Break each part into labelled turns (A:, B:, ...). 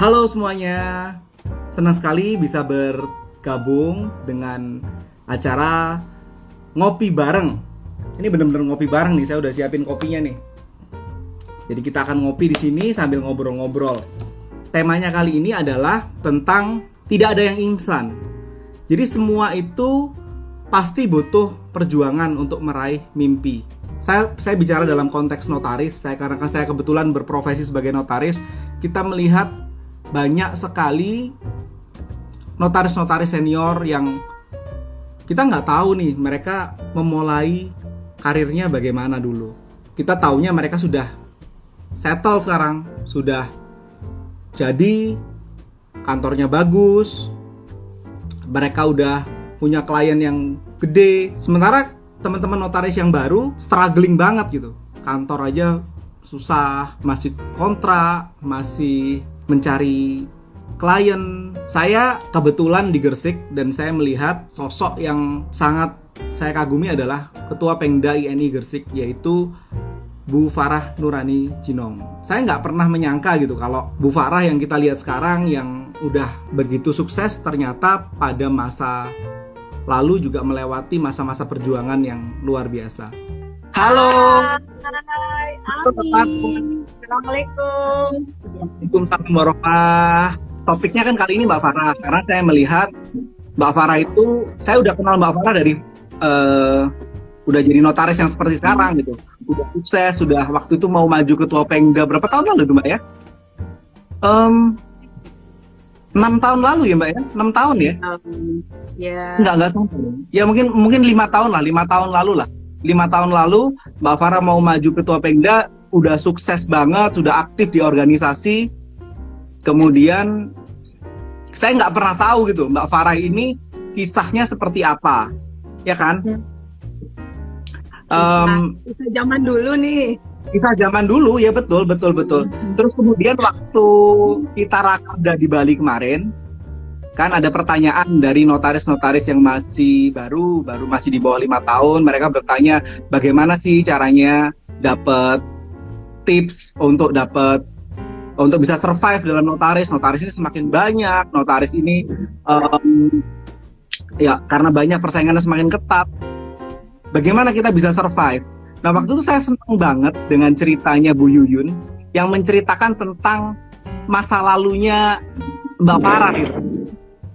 A: Halo semuanya, senang sekali bisa bergabung dengan acara ngopi bareng. Ini bener-bener ngopi bareng nih, saya udah siapin kopinya nih. Jadi kita akan ngopi di sini sambil ngobrol-ngobrol. Temanya kali ini adalah tentang tidak ada yang instan. Jadi semua itu pasti butuh perjuangan untuk meraih mimpi. Saya bicara dalam konteks notaris, karena saya kebetulan berprofesi sebagai notaris. Kita melihat banyak sekali notaris-notaris senior yang kita nggak tahu nih mereka memulai karirnya bagaimana dulu. Kita taunya mereka sudah settle sekarang, sudah jadi, kantornya bagus, mereka udah punya klien yang gede. Sementara teman-teman notaris yang baru struggling banget gitu. Kantor aja susah, masih kontrak, masih mencari klien. Saya kebetulan di Gresik dan saya melihat sosok yang sangat saya kagumi adalah Ketua Pengda INI Gresik, yaitu Bu Farah Nurani Jinong. Saya nggak pernah menyangka gitu kalau Bu Farah yang kita lihat sekarang yang udah begitu sukses ternyata pada masa lalu juga melewati masa-masa perjuangan yang luar biasa. Halo.
B: Hai, Ami. Assalamualaikum.
A: Waalaikumsalam warahmatullahi. Topiknya kan kali ini Mbak Farah, karena saya melihat Mbak Farah itu, saya udah kenal Mbak Farah dari udah jadi notaris yang seperti sekarang gitu. Udah sukses, sudah waktu itu mau maju ketua Pengda berapa tahun lalu tuh Mbak ya? 6 tahun lalu ya Mbak ya? 6 tahun ya?
B: Ya.
A: Enggak sampai. Ya mungkin 5 tahun lah, 5 tahun lalu lah. 5 tahun lalu Mbak Farah mau maju ketua Pengda, udah sukses banget, sudah aktif di organisasi. Kemudian saya nggak pernah tahu gitu Mbak Farah ini kisahnya seperti apa, ya kan?
B: Kisah zaman dulu nih.
A: Kisah zaman dulu ya, betul. Terus kemudian waktu kita rakerda di Bali kemarin, kan ada pertanyaan dari notaris-notaris yang masih baru masih di bawah 5 tahun. Mereka bertanya bagaimana sih caranya dapat tips untuk bisa survive dalam notaris. Notaris ini semakin banyak, notaris ini ya karena banyak persaingannya semakin ketat. Bagaimana kita bisa survive? Nah waktu itu saya senang banget dengan ceritanya Bu Yuyun yang menceritakan tentang masa lalunya Mbak Farah gitu.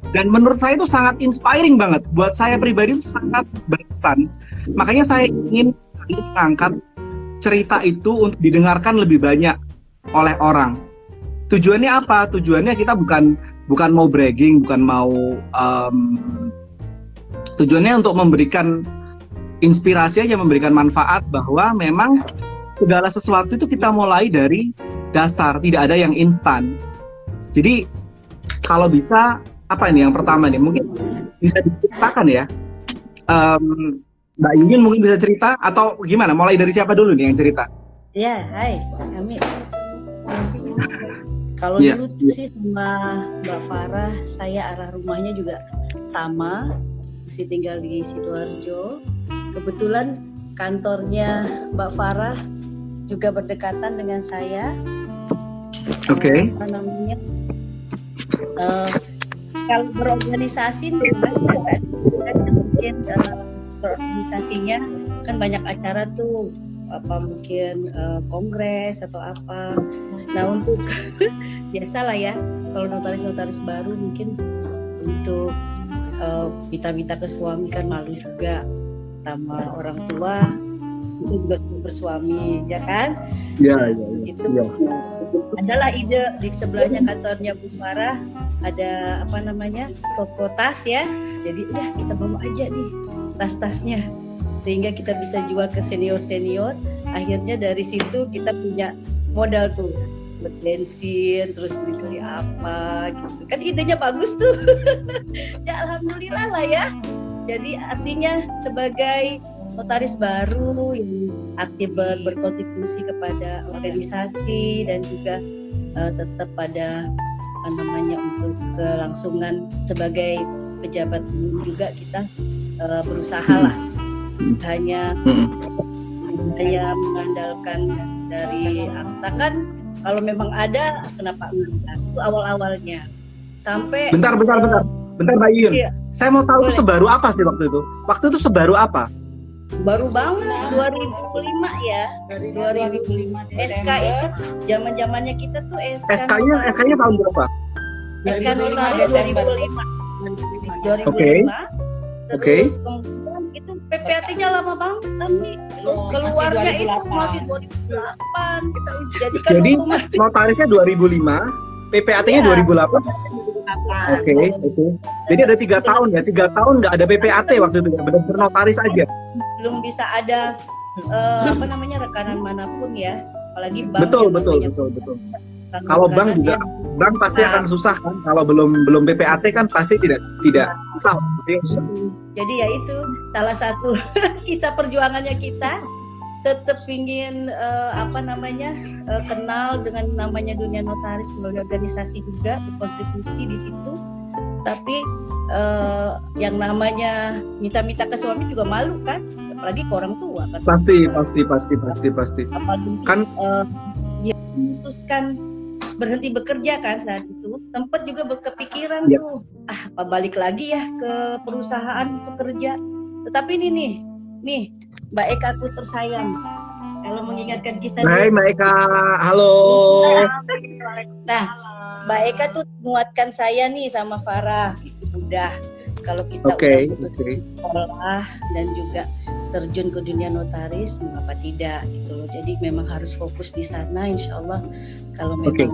A: Dan menurut saya itu sangat inspiring banget. Buat saya pribadi itu sangat berkesan. Makanya saya ingin mengangkat cerita itu untuk didengarkan lebih banyak oleh orang. Tujuannya apa? Tujuannya kita bukan mau bragging, bukan mau tujuannya untuk memberikan inspirasi aja, memberikan manfaat bahwa memang segala sesuatu itu kita mulai dari dasar, tidak ada yang instan. Jadi kalau bisa apa ini yang pertama nih mungkin bisa diceritakan ya, Mbak Yuyun mungkin bisa cerita atau gimana? Mulai dari siapa dulu nih yang cerita?
B: Ya, hai, Ami. Kalau dulu sih sama Mbak Farah, saya arah rumahnya juga sama, masih tinggal di Sidoarjo. Kebetulan kantornya Mbak Farah juga berdekatan dengan saya.
A: Oke.
B: Apa namanya? Kalau berorganisasi mungkin berorganisasinya kan banyak acara tuh, apa mungkin kongres atau apa. Nah untuk biasalah ya kalau notaris-notaris baru mungkin untuk minta-minta ke suami kan malu juga sama orang tua, itu juga bersuami ya kan?
A: Ya.
B: Itu adalah ide di sebelahnya kantornya Bu Farah ada apa namanya toko tas ya. Jadi udah kita bawa aja nih tas-tasnya sehingga kita bisa jual ke senior-senior. Akhirnya dari situ kita punya modal tuh buat bensin, terus beli apa gitu. Kan idenya bagus tuh. Ya alhamdulillah lah ya. Jadi artinya sebagai notaris baru yang aktif berkontribusi kepada organisasi dan juga tetap pada apa namanya untuk kelangsungan sebagai pejabat juga kita berusaha lah, hanya mengandalkan dari akta kan Kalau memang ada, kenapa enggak? Itu awal-awalnya. Sampai
A: Bentar Mbak Yuyun.
B: Iya.
A: Saya mau tahu
B: Boleh.
A: itu sebaru apa sih waktu itu? Waktu itu sebaru apa?
B: baru banget 2005 ya. 2005 SK itu zaman-zamannya kita tuh
A: SK-nya tahun berapa?
B: SK notaris 2005. 2005.
A: Oke.
B: Terus kemudian itu PPAT-nya lama banget tapi keluarnya
C: masih
B: itu
C: 2008.
B: masih 2008. Jadi kan
A: Jadi
B: hukuman
A: notarisnya 2005, PPAT-nya
B: Iya.
A: 2008. Oke. Jadi ada 3 tahun ya, 3 tahun nggak ada PPAT waktu itu, benar-benar notaris aja.
B: belum bisa ada apa namanya rekanan manapun ya, apalagi bank.
A: Betul.
B: yang namanya
A: Kalau bank
B: rekanan
A: juga,
B: ya.
A: bank pasti akan susah kan. Kalau belum PPAT kan pasti tidak susah. Susah.
B: Jadi ya itu salah satu kisah perjuangannya kita tetap ingin kenal dengan namanya dunia notaris melalui organisasi juga, berkontribusi di situ. Tapi yang namanya minta-minta ke suami juga malu kan, apalagi ke orang tua kan.
A: Pasti.
B: Apalagi
A: Kan
B: dia memutuskan berhenti bekerja kan saat itu, sempat juga berkepikiran
A: Ya.
B: tuh apa balik lagi ya ke perusahaan bekerja. Tetapi ini nih Mbak Eka aku tersayang, kalau mengingatkan kita
A: Hai Mbak Eka, halo.
B: Nah, Mbak Eka tuh menguatkan saya nih sama Farah. Udah, kalau kita
A: Oke.
B: udah butuh sekolah dan juga terjun ke dunia notaris, mengapa tidak gitu loh. Jadi memang harus fokus di sana, insya Allah. Kalau memang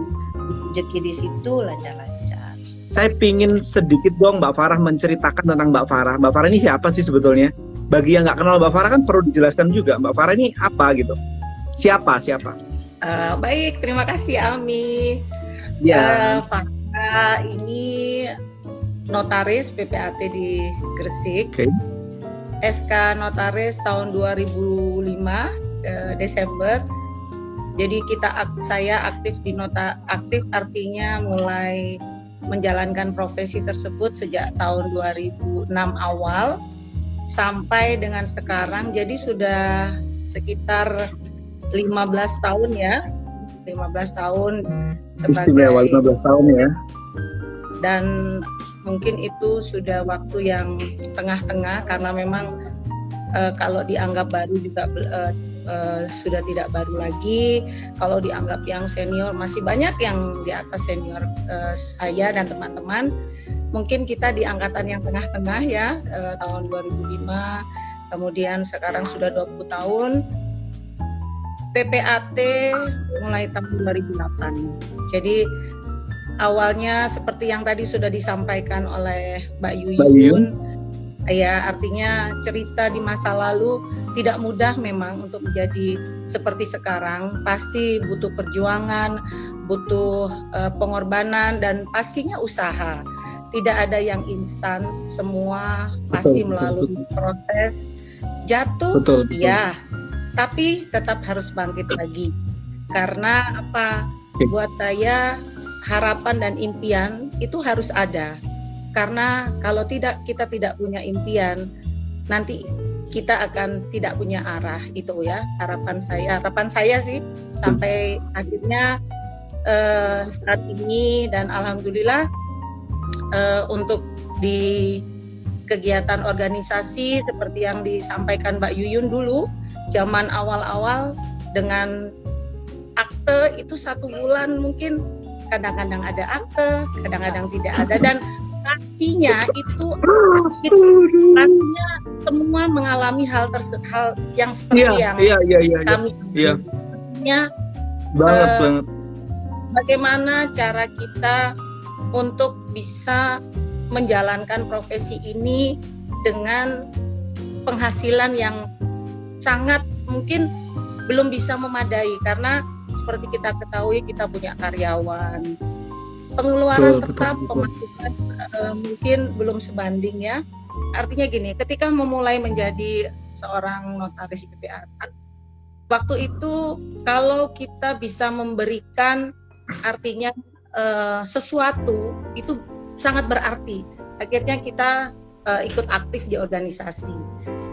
B: rezeki di situ lancar-lancar.
A: Saya pingin sedikit dong Mbak Farah menceritakan tentang Mbak Farah. Mbak Farah ini siapa sih sebetulnya? Bagi yang nggak kenal Mbak Farah kan perlu dijelaskan juga. Mbak Farah ini apa gitu? Siapa?
C: Baik, terima kasih Ami.
A: Ya.
C: Farah ini notaris PPAT di Gresik.
A: Oke.
C: SK notaris tahun 2005 Desember. Jadi saya aktif di aktif artinya mulai menjalankan profesi tersebut sejak tahun 2006 awal sampai dengan sekarang. Jadi sudah sekitar 15 tahun ya. 15 tahun
A: Istimewa 15 tahun ya.
C: Dan mungkin itu sudah waktu yang tengah-tengah karena memang kalau dianggap baru juga sudah tidak baru lagi. Kalau dianggap yang senior masih banyak yang di atas senior saya dan teman-teman. Mungkin kita di angkatan yang tengah-tengah ya, tahun 2005, kemudian sekarang sudah 20 tahun. PPAT mulai tahun 2008. Jadi awalnya seperti yang tadi sudah disampaikan oleh Mbak Yuyun, ya artinya cerita di masa lalu tidak mudah memang untuk menjadi seperti sekarang. Pasti butuh perjuangan, butuh pengorbanan dan pastinya usaha. Tidak ada yang instan, semua pasti melalui proses. Jatuh, ya, tapi tetap harus bangkit lagi. Karena apa? Buat saya harapan dan impian itu harus ada. Karena kalau kita tidak punya impian, nanti kita akan tidak punya arah. Itu ya harapan saya sih sampai akhirnya saat ini. Dan alhamdulillah untuk di kegiatan organisasi seperti yang disampaikan Mbak Yuyun dulu, zaman awal-awal dengan akte itu 1 bulan mungkin kadang-kadang ada akte, kadang-kadang tidak ada, dan pastinya itu pastinya semua mengalami hal yang seperti yang kami pastinya
A: banget.
C: Bagaimana cara kita untuk bisa menjalankan profesi ini dengan penghasilan yang sangat mungkin belum bisa memadai karena seperti kita ketahui kita punya karyawan, pengeluaran tetap, pemasukan mungkin belum sebanding ya. Artinya gini, ketika memulai menjadi seorang notaris PPAT, waktu itu kalau kita bisa memberikan artinya sesuatu itu sangat berarti. Akhirnya kita ikut aktif di organisasi.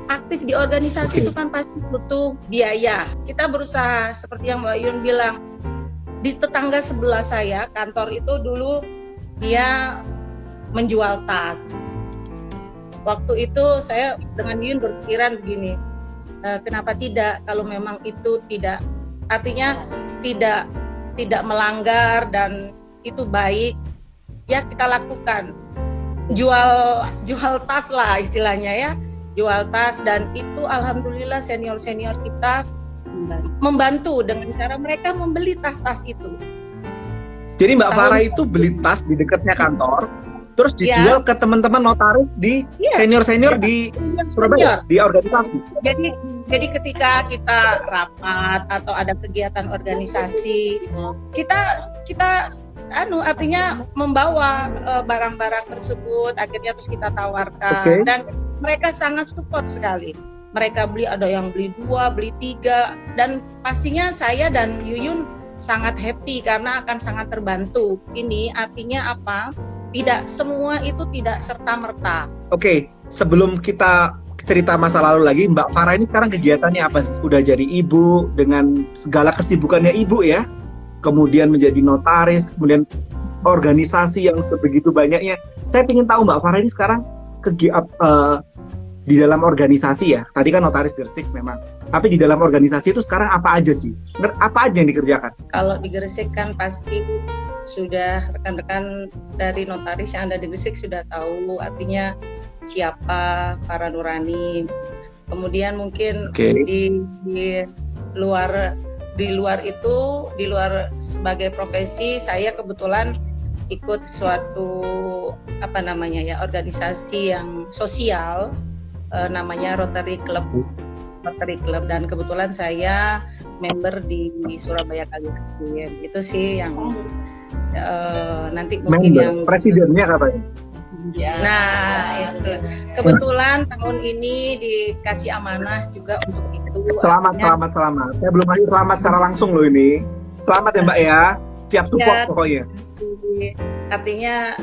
C: Aktif di organisasi itu kan pasti butuh biaya. Kita berusaha seperti yang Mbak Yun bilang, di tetangga sebelah saya kantor itu dulu dia menjual tas. Waktu itu saya dengan Yun berpikiran begini, kenapa tidak, kalau memang itu tidak, artinya tidak melanggar dan itu baik, ya kita lakukan. Jual tas lah istilahnya ya, jual tas, dan itu alhamdulillah senior kita membantu dengan cara mereka membeli tas-tas itu.
A: Jadi Mbak Farah itu beli tas di dekatnya kantor, terus dijual ke teman-teman notaris di senior di Surabaya, di organisasi.
C: Jadi ketika kita rapat atau ada kegiatan organisasi, kita artinya membawa barang-barang tersebut, akhirnya terus kita tawarkan, dan mereka sangat support sekali. Mereka beli, ada yang beli 2, beli 3, dan pastinya saya dan Yuyun sangat happy karena akan sangat terbantu. Ini artinya apa? Tidak semua itu tidak serta-merta.
A: Oke, sebelum kita cerita masa lalu lagi, Mbak Farah ini sekarang kegiatannya apa sih? Udah jadi ibu dengan segala kesibukannya ibu ya, kemudian menjadi notaris, kemudian organisasi yang sebegitu banyaknya. Saya ingin tahu Mbak Farah ini sekarang di dalam organisasi ya, tadi kan notaris Gresik memang, tapi di dalam organisasi itu sekarang apa aja sih? Apa aja yang dikerjakan?
C: Kalau di Gresik kan pasti sudah rekan-rekan dari notaris yang ada di Gresik sudah tahu artinya siapa Farah Nurani. Kemudian mungkin di luar itu, di luar sebagai profesi, saya kebetulan ikut suatu organisasi yang sosial, namanya Rotary Club, dan kebetulan saya member di Surabaya Kalimantan. Itu sih yang nanti mungkin
A: member,
C: yang
A: presidennya katanya.
C: Nah itu kebetulan tahun ini dikasih amanah juga untuk itu.
A: Selamat. Saya belum kasih selamat secara langsung loh ini. Selamat ya Mbak ya, siap support pokoknya.
C: Artinya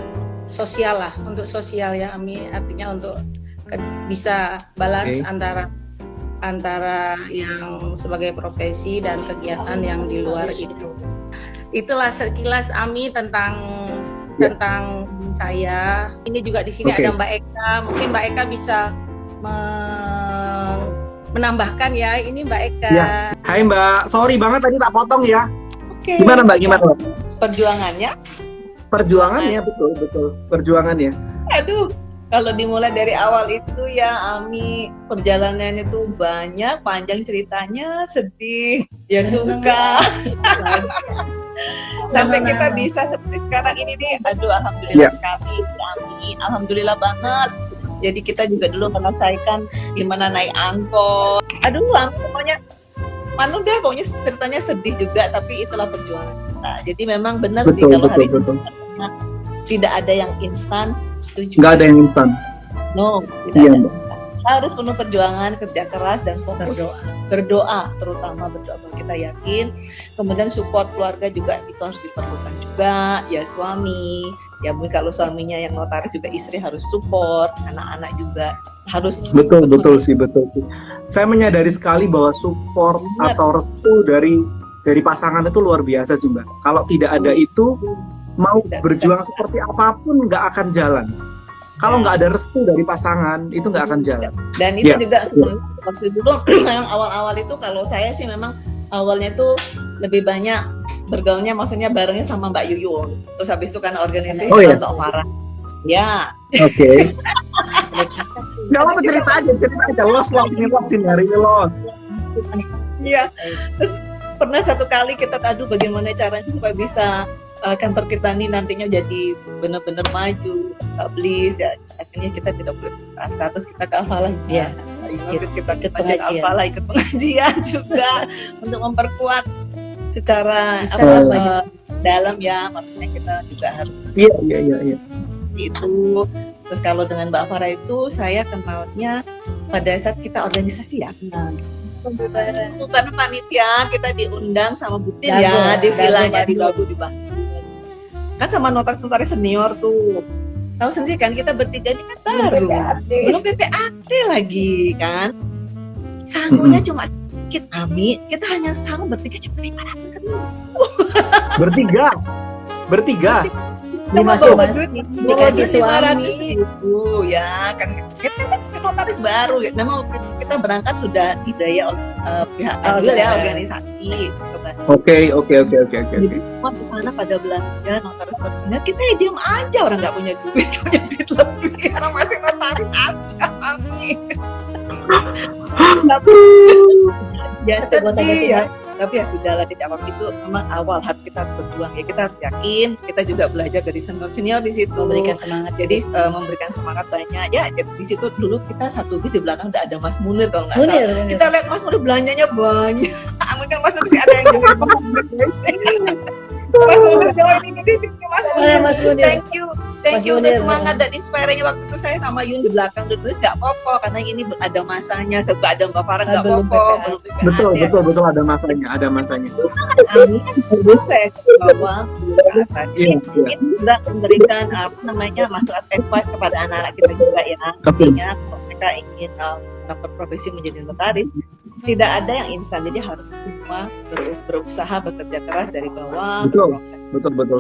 C: sosial lah, untuk sosial ya Ami, artinya untuk bisa balance antara yang sebagai profesi dan kegiatan yang di luar itu. Itulah sekilas Ami tentang saya. Ini juga di sini ada Mbak Eka. Mungkin Mbak Eka bisa menambahkan ya. Ini Mbak Eka.
A: Ya. Hai Mbak, sorry banget tadi tak potong ya. Gimana Mbak? Perjuangannya betul. Perjuangannya.
D: Aduh, kalau dimulai dari awal itu ya Ami, perjalanannya itu banyak, panjang ceritanya, sedih, ya suka. Sampai kita bisa seperti sekarang ini nih, aduh alhamdulillah sekali Ami, alhamdulillah banget. Jadi kita juga dulu merasakan gimana naik angkot. Aduh Ami, pokoknya ceritanya sedih juga, tapi itulah perjuangan kita. Jadi memang benar sih kalau hari ini tidak ada yang instan, setuju.
A: Nggak ada yang instan.
D: No, tidak ada. Harus penuh perjuangan, kerja keras dan fokus berdoa, terutama berdoa. Kita yakin. Kemudian support keluarga juga itu harus diperlukan juga. Ya suami, ya mungkin kalau suaminya yang notaris juga istri harus support, anak-anak juga harus.
A: Betul sih. Saya menyadari sekali bahwa support atau restu dari pasangan itu luar biasa sih Mbak. Kalau tidak ada itu, mau berjuang seperti apapun nggak akan jalan. Kalau nggak ada restu dari pasangan, itu nggak akan jalan.
D: Dan itu juga waktu dulu memang awal-awal itu kalau saya sih memang awalnya tuh lebih banyak bergaulnya, maksudnya barengnya sama Mbak Yuyun. Terus habis itu kan organisasi Mbak Farah. Ya.
A: Oke. Nggak apa-apa, cerita aja. Los ini los.
D: Iya. Terus pernah satu kali kita bagaimana caranya supaya bisa kantor kita ini nantinya jadi benar-benar maju, establis ya. Akhirnya kita tidak boleh putus asa, terus kita kafalah kita ikut pengajian juga untuk memperkuat secara dalam ya, maksudnya kita juga harus itu. Terus kalau dengan Mbak Farah itu saya kenalnya pada saat kita organisasi ya. Bukan panitia, kita diundang sama Butin ya di vilanya di Dago di Bandung. Kan sama notaris senior tuh. Tahu sendiri kan kita bertiga ini kan baru. Belum PPAT lagi kan. Sanggulnya cuma sedikit, Ami. Kita hanya sanggup bertiga cuma 500.000.
A: Bertiga.
B: Dimasuk
D: Dikasih
B: suami.
D: 500.000 ya kan, kita kan notaris baru ya. Memang kita berangkat sudah didaya oleh pihak organisasi.
A: Oke.
D: Jadi semua di sana pada belanja notaris senior, kita ya diem aja, orang nggak punya duit lebih, orang masih notaris aja, Ami. Ya sedih ya, tapi ya sudahlah, tidak apa-apa, itu memang awal kita harus berjuang ya, kita harus yakin, kita juga belajar dari senior di situ,
B: Memberikan semangat.
D: jadi memberikan semangat banyak ya. Di situ dulu kita satu bis, di belakang udah ada Mas Munir kalau nggak
B: Munir,
D: salah.
B: Munir.
D: Kita lihat Mas Munir belanjanya banyak, mungkin Mas Munir ada yang juga Mas Munir jawab ini di sini, Mas Munir. Thank you udah semangat dan inspiring. Waktu itu saya sama Yun di belakang dulu, nggak apa-apa karena ini ada masanya, juga ada Mbak Farah, nggak apa-apa.
A: Betul, ada masanya.
D: Amin. Bagus saya bahwa ini juga memberikan masukan advice kepada anak-anak kita juga ya. Artinya kalau mereka ingin berprofesi menjadi notaris, tidak ada yang instan, jadi harus semua berusaha, bekerja keras dari bawah.
A: Betul.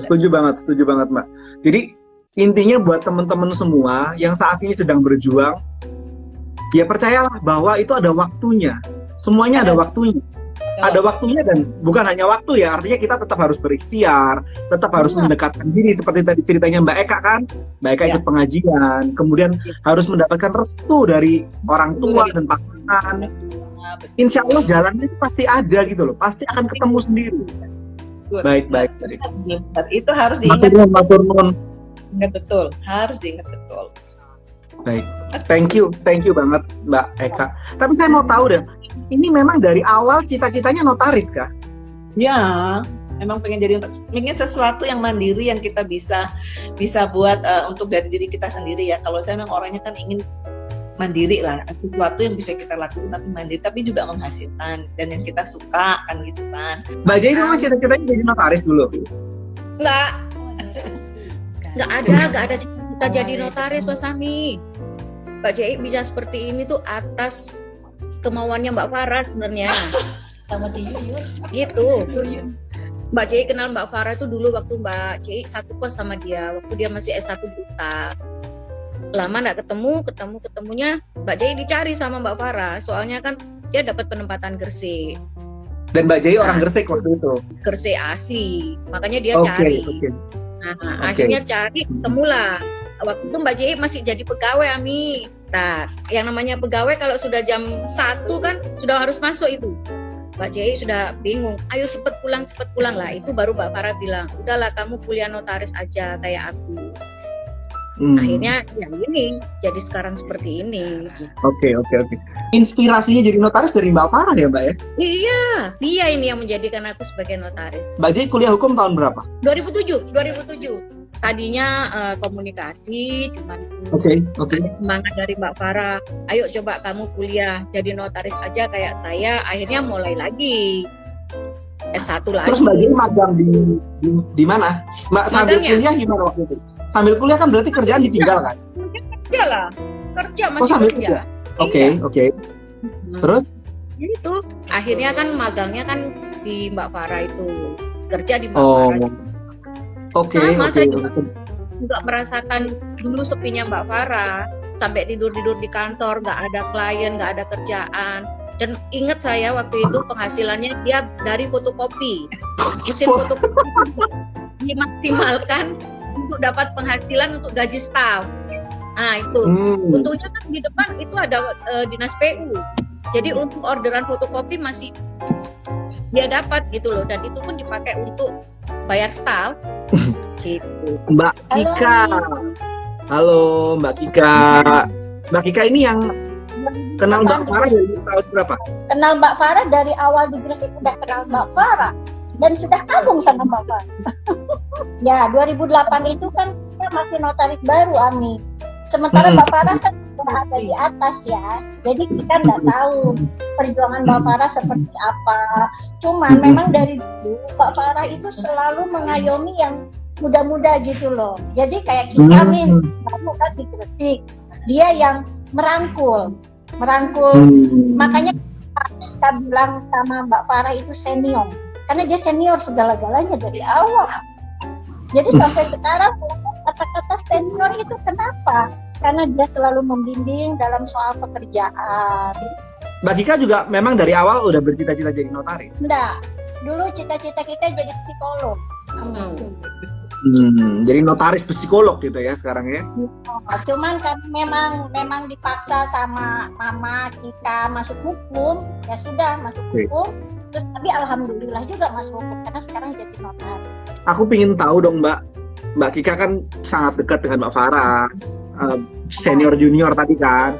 A: Setuju banget Mbak. Jadi intinya buat teman-teman semua yang saat ini sedang berjuang, ya percayalah bahwa itu ada waktunya. Semuanya ada waktunya. Ada waktunya, dan bukan hanya waktu ya, artinya kita tetap harus berikhtiar, tetap harus mendekatkan diri seperti tadi ceritanya Mbak Eka kan. Mbak Eka ikut pengajian, kemudian harus mendapatkan restu dari orang tua dan pasangan. Insya Allah jalannya pasti ada gitu loh, pasti akan ketemu sendiri. Baik.
D: Itu harus diingat.
A: Matur nuwun.
D: Betul, harus diingat betul.
A: Baik, thank you banget Mbak Eka. Tapi saya mau tahu deh, ini memang dari awal cita-citanya notaris kah?
D: Ya, memang pengen sesuatu yang mandiri, yang kita bisa buat untuk dari diri kita sendiri ya. Kalau saya memang orangnya kan ingin mandiri lah, sesuatu yang bisa kita lakukan tapi mandiri, tapi juga menghasilkan dan yang kita suka kan gitu kan.
A: Mbak Jai memang cita-citanya jadi notaris dulu?
C: Nggak ada cita-cita jadi notaris, Mas Ami. Mbak Jai bisa seperti ini tuh atas kemauannya Mbak Farah sebenarnya.
B: Sama si Yuyun.
C: Gitu. Mbak Jai kenal Mbak Farah itu dulu waktu Mbak Jai satu kos sama dia, waktu dia masih S1 buta. Lama nggak ketemunya Mbak Jai dicari sama Mbak Farah, soalnya kan dia dapat penempatan Gresik.
A: Dan Mbak Jai orang Gresik waktu itu?
C: Gresik asli, makanya dia cari. Akhirnya cari, ketemulah. Waktu itu Mbak Jai masih jadi pegawai, Ami. Nah, yang namanya pegawai kalau sudah jam 1 kan sudah harus masuk itu. Mbak Jai sudah bingung, ayo cepet pulang lah. Itu baru Mbak Farah bilang, udahlah kamu kuliah notaris aja kayak aku. Akhirnya ya ini, jadi sekarang seperti ini.
A: Oke. Inspirasinya jadi notaris dari Mbak Farah ya Mbak ya?
C: Iya, dia ini yang menjadikan aku sebagai notaris.
A: Mbak Jai kuliah hukum tahun berapa?
C: 2007. Tadinya komunikasi, cuman semangat dari Mbak Farah, ayo coba kamu kuliah jadi notaris aja kayak saya. Akhirnya mulai lagi S1 lagi.
A: Terus Mbak Jai magang di mana? Mbak sambil kuliah gimana waktu itu? Sambil kuliah kan berarti kerjaan ditinggal kan?
C: Kerja lah, masih
A: sambil
C: kerja.
A: Oke. Terus?
C: Itu akhirnya kan magangnya kan di Mbak Farah itu, kerja di Mbak Farah. Saya juga merasakan dulu sepinya Mbak Farah, sampai tidur di kantor, nggak ada klien, nggak ada kerjaan. Dan ingat saya waktu itu penghasilannya dia dari fotokopi, mesin fotokopi dimaksimalkan untuk dapat penghasilan untuk gaji staf. Nah itu, untungnya kan di depan itu ada dinas PU. Jadi untuk orderan fotokopi masih dia dapat gitu loh, dan itu pun dipakai untuk bayar staf. Gitu.
A: Mbak Kika. Halo Mbak Kika. Mbak Kika ini yang kenal Mbak Farah dari tahun berapa?
E: Kenal Mbak Farah dari awal di Gresik, udah kenal Mbak Farah dan sudah kagum sama Mbak Farah. Ya 2008 itu kan saya masih notaris baru, Ami. Sementara Mbak Farah kan sudah ada di atas ya, jadi kita nggak tahu perjuangan Mbak Farah seperti apa. Cuman memang dari dulu Mbak Farah itu selalu mengayomi yang muda-muda gitu loh. Jadi kayak kita nih, kamu kan di Gresik, dia yang merangkul. Makanya kita bilang sama Mbak Farah itu senior, karena dia senior segala-galanya dari awal. Jadi sampai sekarang kata-kata senior itu kenapa? Karena dia selalu membimbing dalam soal pekerjaan.
A: Mbak Kika juga memang dari awal udah bercita-cita jadi notaris.
E: Enggak, dulu cita-cita kita jadi psikolog.
A: Jadi notaris psikolog gitu ya sekarang ya.
E: Cuman kan memang dipaksa sama mama kita masuk hukum, ya sudah masuk hukum. Terus, tapi alhamdulillah juga masuk hukum karena sekarang jadi notaris.
A: Aku pingin tahu dong Mbak Kika kan sangat dekat dengan Mbak Farah, senior junior tadi kan.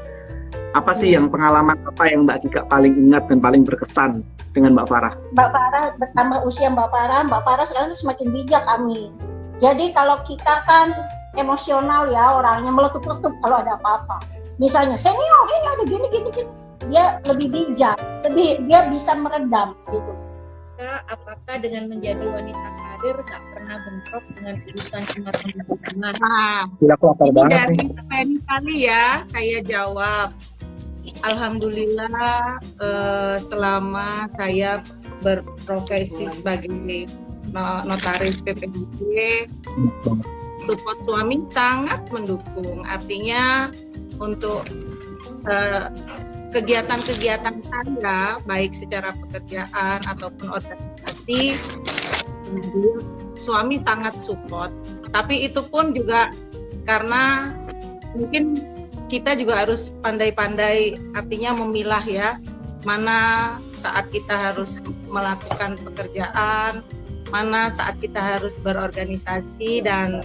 A: Apa sih yang pengalaman apa yang Mbak Kika paling ingat dan paling berkesan dengan Mbak Farah?
E: Mbak Farah bertambah usia Mbak Farah sekarang semakin bijak kami. Jadi kalau kita kan emosional ya, orangnya meletup-letup kalau ada apa-apa. Misalnya senior ini ada gini. Dia lebih bijak, dia bisa meredam gitu.
B: Apakah dengan menjadi wanita karir tak pernah bentrok dengan urusan teman-teman?
C: Nah,
A: Gila, aku lapar banget
C: dari
A: nih.
C: pertanyaan kali ya, saya jawab. Alhamdulillah, selama saya berprofesi sebagai notaris PPDB, support suami sangat mendukung. Artinya untuk kegiatan-kegiatan saya, baik secara pekerjaan ataupun organisasi, suami sangat support. Tapi itu pun juga karena mungkin kita juga harus pandai-pandai, artinya memilah ya, mana saat kita harus melakukan pekerjaan, mana saat kita harus berorganisasi dan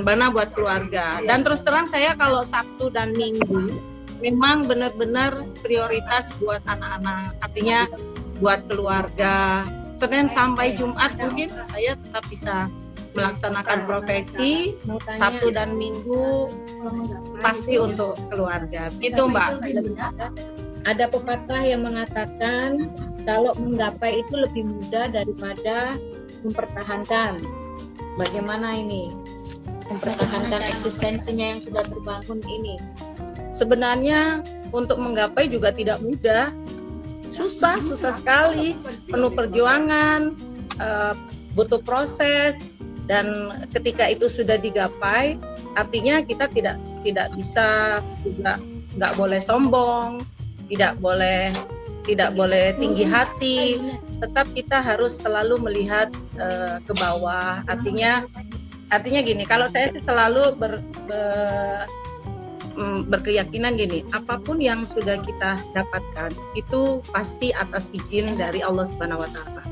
C: mana buat keluarga. Dan terus terang saya kalau Sabtu dan Minggu memang benar-benar prioritas buat anak-anak, artinya buat keluarga. Senin sampai Jumat mungkin saya tetap bisa melaksanakan profesi, Sabtu dan Minggu pasti untuk keluarga. Gitu Mbak.
B: Ada pepatah yang mengatakan kalau menggapai itu lebih mudah daripada mempertahankan. Bagaimana ini? Mempertahankan eksistensinya yang sudah terbangun ini.
C: Sebenarnya untuk menggapai juga tidak mudah. Susah sekali, penuh perjuangan, butuh proses, dan ketika itu sudah digapai, artinya kita tidak bisa juga, nggak boleh sombong, tidak boleh tinggi hati, tetap kita harus selalu melihat ke bawah. Artinya gini, kalau saya selalu berkeyakinan gini, apapun yang sudah kita dapatkan itu pasti atas izin dari Allah Subhanahu wa taala.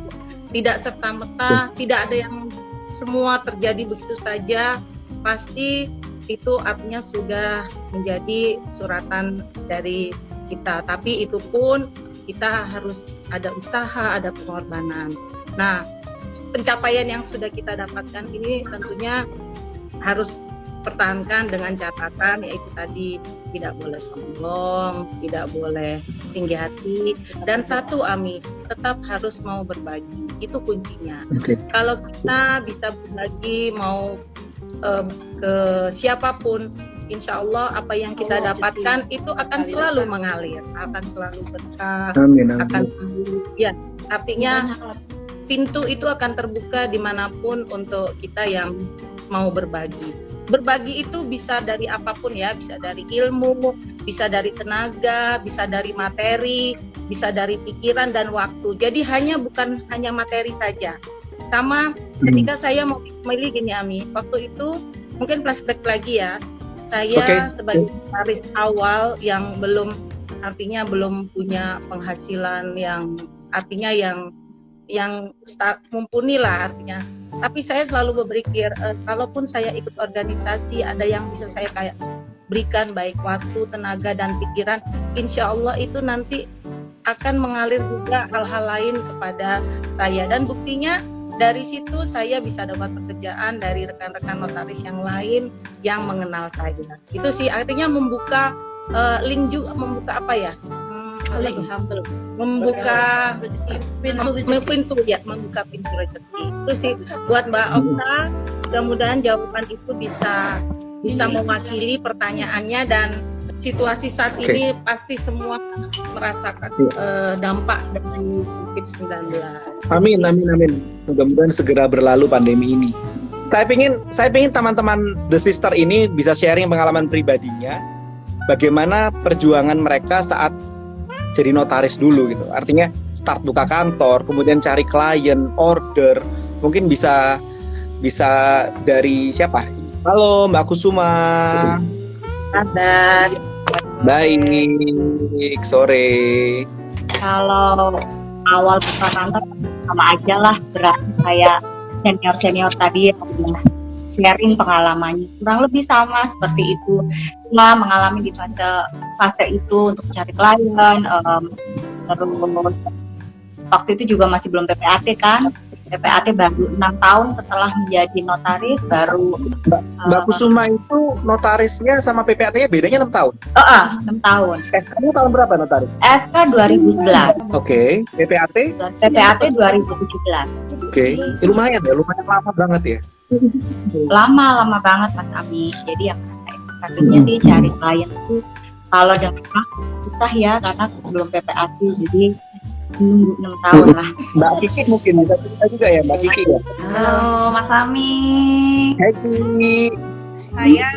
C: Tidak serta-merta, tidak ada yang semua terjadi begitu saja, pasti itu artinya sudah menjadi suratan dari kita. Tapi itu pun kita harus ada usaha, ada pengorbanan. Nah, pencapaian yang sudah kita dapatkan ini tentunya harus pertahankan dengan catatan, yaitu tadi tidak boleh sombong, tidak boleh tinggi hati, dan satu Ami, tetap harus mau berbagi. Itu kuncinya. Kalau kita bisa berbagi mau ke siapapun, insya Allah apa yang kita dapatkan itu akan selalu mengalir, akan selalu berkah, akan ya, artinya pintu itu akan terbuka dimanapun untuk kita yang mau berbagi. Berbagi itu bisa dari apapun ya, bisa dari ilmu, bisa dari tenaga, bisa dari materi, bisa dari pikiran dan waktu. Jadi bukan hanya materi saja. Sama ketika saya mau milih gini Ami, waktu itu mungkin flashback lagi ya, saya sebagai notaris awal yang belum punya penghasilan yang artinya yang mumpuni lah artinya. Tapi saya selalu berpikir, kalaupun saya ikut organisasi, ada yang bisa saya kayak berikan baik waktu, tenaga, dan pikiran, insya Allah itu nanti akan mengalir juga hal-hal lain kepada saya. Dan buktinya dari situ saya bisa dapat pekerjaan dari rekan-rekan notaris yang lain yang mengenal saya. Itu sih artinya membuka link juga, membuka apa ya? Membuka pintu rezeki. Itu sih buat Mbak Okta, mudah-mudahan jawaban itu bisa mewakili pertanyaannya, dan situasi saat
A: Oke.
C: ini pasti semua merasakan dampak dari COVID-19.
A: Amin. Mudah-mudahan segera berlalu pandemi ini. Saya pengen teman-teman The Sister ini bisa sharing pengalaman pribadinya, bagaimana perjuangan mereka saat jadi notaris dulu gitu. Artinya start buka kantor, kemudian cari klien, order. Mungkin bisa dari siapa? Halo Mbak Kusuma.
F: Kabar.
A: Baik, sore.
F: Kalau awal buka kantor sama aja lah, berarti kayak senior tadi yang udah sharing pengalamannya kurang lebih sama seperti itu. Cuma mengalami di fase itu untuk cari klien, terus waktu itu juga masih belum PPAT kan. PPAT baru 6 tahun setelah menjadi notaris, baru
A: Mbak Kusuma itu notarisnya sama PPAT-nya bedanya 6 tahun.
F: 6 tahun.
A: SK-nya tahun berapa notaris?
F: SK 2011,
A: Oke, PPAT?
F: PPAT 2017.
A: Oke, lumayan lama banget ya.
F: Lama banget Mas Ami. Jadi yang efektifnya sih cari klien itu kalau dengan susah ya, karena belum PPAT, jadi nunggu 6 tahun lah.
A: Mbak Kiki mungkin bisa cerita juga ya, Mbak Kiki ya.
G: Halo Mas Ami,
A: Hai Kiki.
G: saya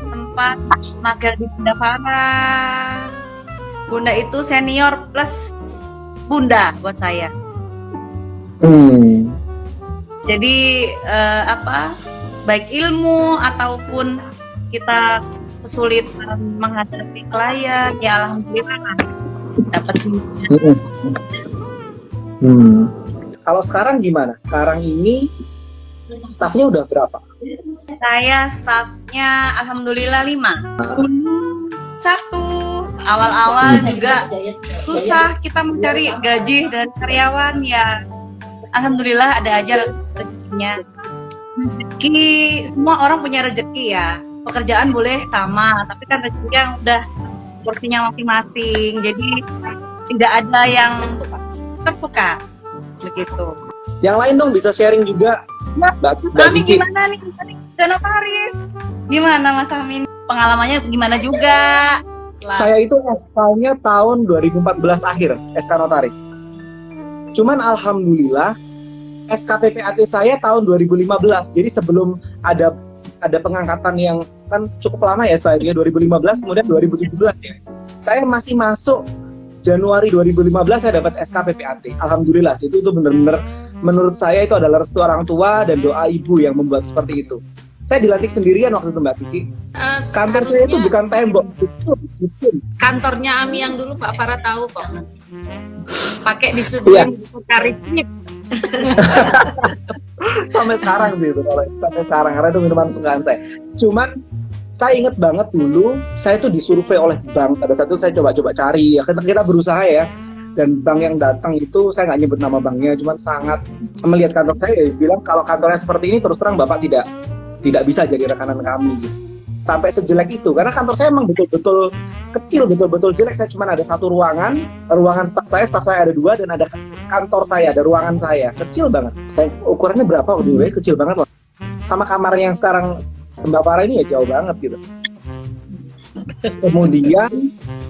G: sempat magang di Bunda Farah. Bunda itu senior plus bunda buat saya. Jadi baik ilmu ataupun kita kesulitan menghadapi klien, ya alhamdulillah dapat.
A: Kalau sekarang gimana? Sekarang ini stafnya udah berapa?
G: Saya stafnya alhamdulillah 5. Satu, awal-awal juga susah kita mencari gaji dan karyawan, ya alhamdulillah ada aja rezekinya. Rezeki, semua orang punya rezeki ya. Pekerjaan boleh sama, tapi kan rezekinya udah porsinya masing-masing. Jadi tidak ada yang terbuka begitu.
A: Yang lain dong bisa sharing juga. Mbak
G: Kami
A: Kiki.
G: gimana nih? Udah notaris. Gimana Mas Amin? Pengalamannya gimana juga?
A: Saya itu SK-nya tahun 2014 akhir, SK notaris. Cuman alhamdulillah SK PPAT saya tahun 2015. Jadi sebelum ada pengangkatan yang kan cukup lama ya, setelahnya 2015 kemudian 2017 ya. Saya masih masuk Januari 2015 saya dapat SK PPAT. Alhamdulillah itu benar-benar menurut saya itu adalah restu orang tua dan doa ibu yang membuat seperti itu. Saya dilantik sendirian waktu itu Mbak Kiki. Kantor saya itu bukan tembok, itu.
C: Kantornya Ami yang dulu Pak Farah tahu kok. Pakai disuguhin cari chip.
A: Sampai sekarang sih itu, sampai sekarang karena itu minuman kesukaan saya. Cuman saya inget banget dulu saya tuh disurvei oleh bank. Pada saat itu saya coba cari ya, kita berusaha ya, dan bank yang datang itu saya nggak nyebut nama banknya, cuman sangat melihat kantor saya bilang kalau kantornya seperti ini terus terang bapak tidak bisa jadi rekanan kami gitu. Sampai sejelek itu karena kantor saya emang betul-betul kecil, betul-betul jelek. Saya cuma ada satu ruangan staff saya ada 2, dan ada kantor saya, ada ruangan saya kecil banget. Saya ukurannya berapa waktu dulu ya, kecil banget loh. Sama kamar yang sekarang Mbak Farah ini ya jauh banget gitu. Kemudian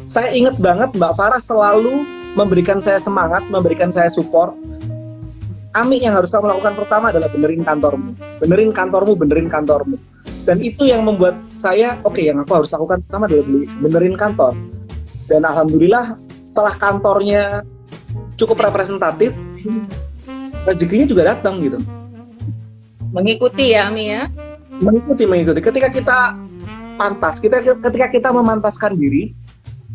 A: saya inget banget Mbak Farah selalu memberikan saya semangat, memberikan saya support. Ami, yang harus kamu lakukan pertama adalah benerin kantormu. Dan itu yang membuat saya, oke, yang aku harus lakukan pertama adalah benerin kantor. Dan alhamdulillah setelah kantornya cukup representatif, rezekinya juga datang gitu.
C: Mengikuti ya Ami ya.
A: Mengikuti. Ketika kita pantas, ketika kita memantaskan diri,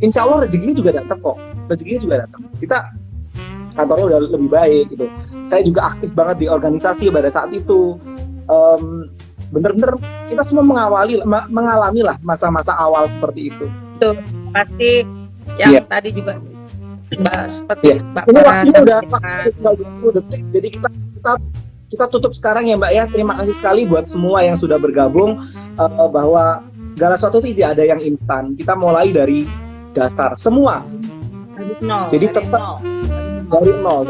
A: insya Allah rezekinya juga datang kok. Kita kantornya udah lebih baik gitu. Saya juga aktif banget di organisasi pada saat itu. Bener-bener kita semua mengalami lah masa-masa awal seperti itu.
C: Betul. Pasti yang tadi juga seperti Mbak
A: Ini
C: Farah
A: waktunya udah
C: sampaikan.
A: tinggal 20 detik. Jadi kita tutup sekarang ya Mbak ya. Terima kasih sekali buat semua yang sudah bergabung, bahwa segala sesuatu tidak ada yang instan. Kita mulai dari dasar semua. Jadi tetap dari nol.